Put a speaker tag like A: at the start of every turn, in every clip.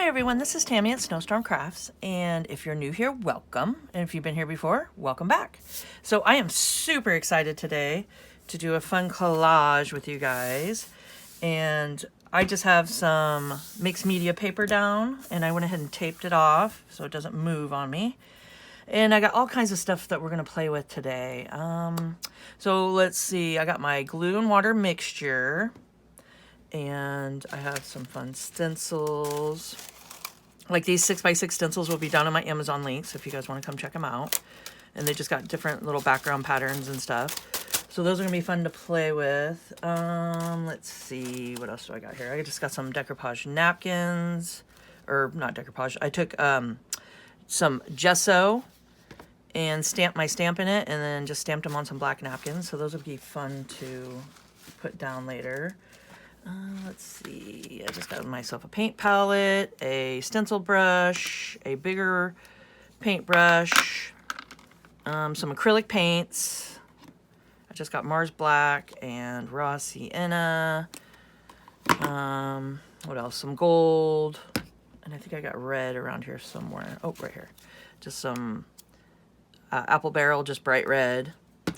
A: Hi everyone, this is Tammy at Snowstorm Crafts, and if you're new here, welcome, and if you've been here before, welcome back. So I am super excited today to do a fun collage with you guys, and I just have some mixed media paper down, and I went ahead and taped it off so it doesn't move on me. And I got all kinds of stuff that we're going to play with today. So let's see, I got my glue and water mixture. And I have some fun stencils. Like these 6x6 stencils will be down on my Amazon links if you guys want to come check them out. And they just got different little background patterns and stuff. So those are going to be fun to play with. Let's see, what else do I got here? I just got some decoupage napkins. Or not decoupage. I took some gesso and stamped my stamp in it. And then just stamped them on some black napkins. So those would be fun to put down later. Let's see, I just got myself a paint palette, a stencil brush, a bigger paintbrush, some acrylic paints. I just got Mars Black and Raw Sienna. What else? Some gold. And I think I got red around here somewhere. Oh, right here. Just some apple barrel, just bright red.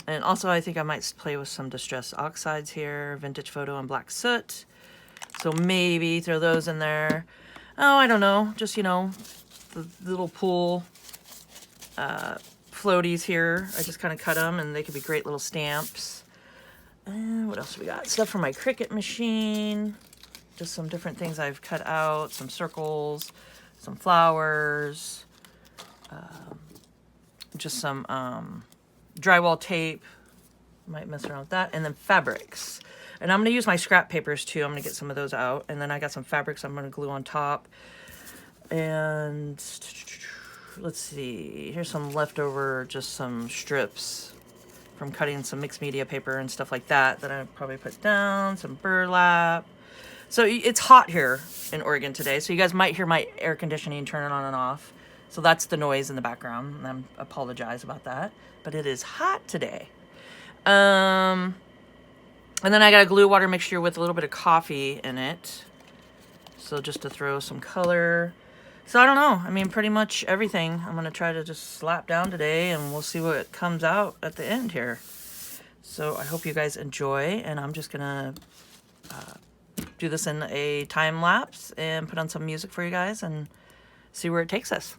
A: And also I think I might play with some distress oxides here, vintage photo and black soot. So maybe throw those in there. Oh, I don't know. Just, you know, the little pool floaties here. I just kind of cut them and they could be great little stamps. And what else do we got? Stuff from my Cricut machine. Just some different things I've cut out. Some circles, some flowers. Just some drywall tape. Might mess around with that. And then fabrics. And I'm going to use my scrap papers too. I'm going to get some of those out. And then I got some fabrics I'm going to glue on top. And let's see. Here's some leftover, just some strips from cutting some mixed media paper and stuff like that I probably put down. Some burlap. So it's hot here in Oregon today. So you guys might hear my air conditioning turning on and off. So that's the noise in the background. And I apologize about that. But it is hot today. And then I got a glue water mixture with a little bit of coffee in it. So just to throw some color. So I don't know. I mean, pretty much everything I'm going to try to just slap down today. And we'll see what comes out at the end here. So I hope you guys enjoy. And I'm just going to do this in a time lapse and put on some music for you guys and see where it takes us.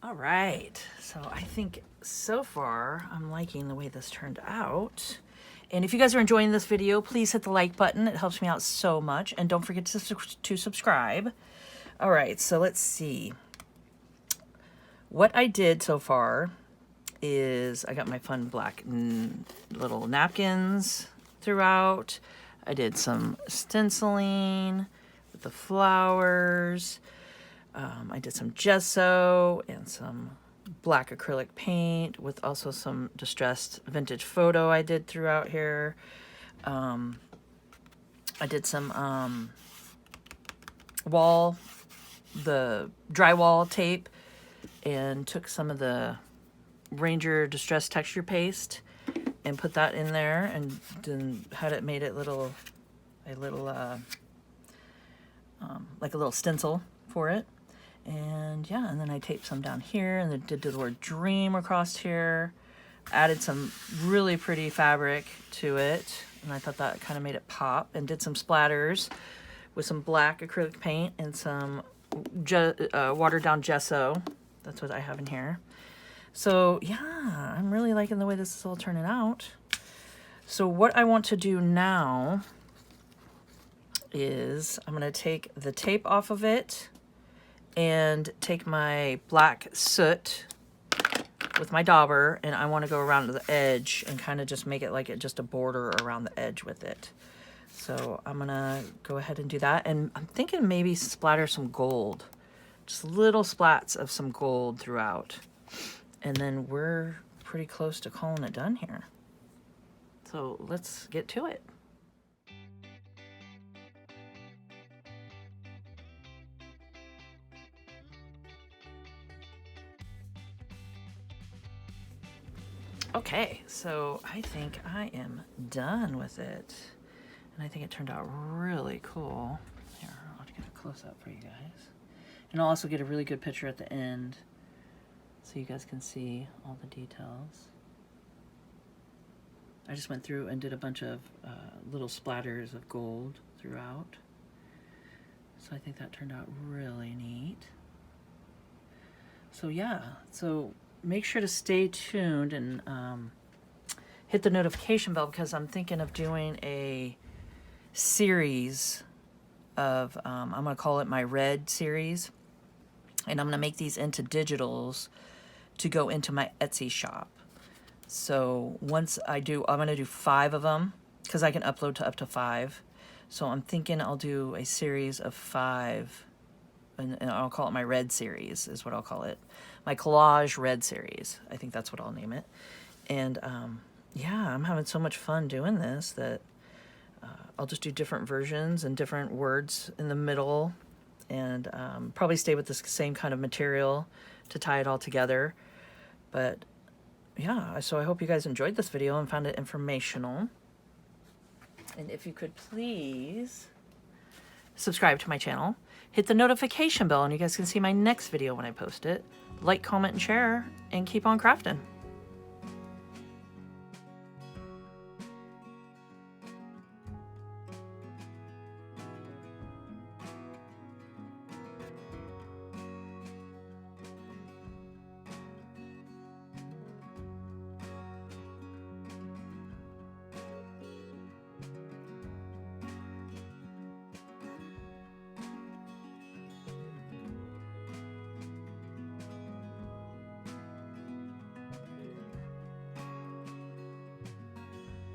A: All right, so I think so far I'm liking the way this turned out. And if you guys are enjoying this video, please hit the like button. It helps me out so much. And don't forget to subscribe. All right, so let's see. What I did so far is I got my fun black little napkins throughout. I did some stenciling with the flowers. I did some gesso and some black acrylic paint with also some distressed vintage photo I did throughout here. I did some the drywall tape and took some of the Ranger distressed texture paste and put that in there and then had it made it like a little stencil for it. And yeah, and then I taped some down here and then did the word dream across here. Added some really pretty fabric to it. And I thought that kind of made it pop. And did some splatters with some black acrylic paint and some watered down gesso. That's what I have in here. So yeah, I'm really liking the way this is all turning out. So what I want to do now is I'm going to take the tape off of it and take my black soot with my dauber, and I want to go around to the edge and kind of just make it like just a border around the edge with it. So I'm going to go ahead and do that. And I'm thinking maybe splatter some gold. Just little splats of some gold throughout. And then we're pretty close to calling it done here. So let's get to it. Okay, so I think I am done with it. And I think it turned out really cool. Here, I'll get a close up for you guys. And I'll also get a really good picture at the end so you guys can see all the details. I just went through and did a bunch of little splatters of gold throughout. So I think that turned out really neat. So yeah, so make sure to stay tuned and hit the notification bell because I'm thinking of doing a series of, I'm going to call it my red series. And I'm going to make these into digitals to go into my Etsy shop. So once I do, I'm going to do 5 of them because I can upload to up to 5. So I'm thinking I'll do a series of 5 and I'll call it my red series is what I'll call it. My collage red series. I think that's what I'll name it. And yeah, I'm having so much fun doing this that I'll just do different versions and different words in the middle and probably stay with the same kind of material to tie it all together. But yeah, so I hope you guys enjoyed this video and found it informational. And if you could please subscribe to my channel, hit the notification bell, and you guys can see my next video when I post it. Like, comment, and share, and keep on crafting.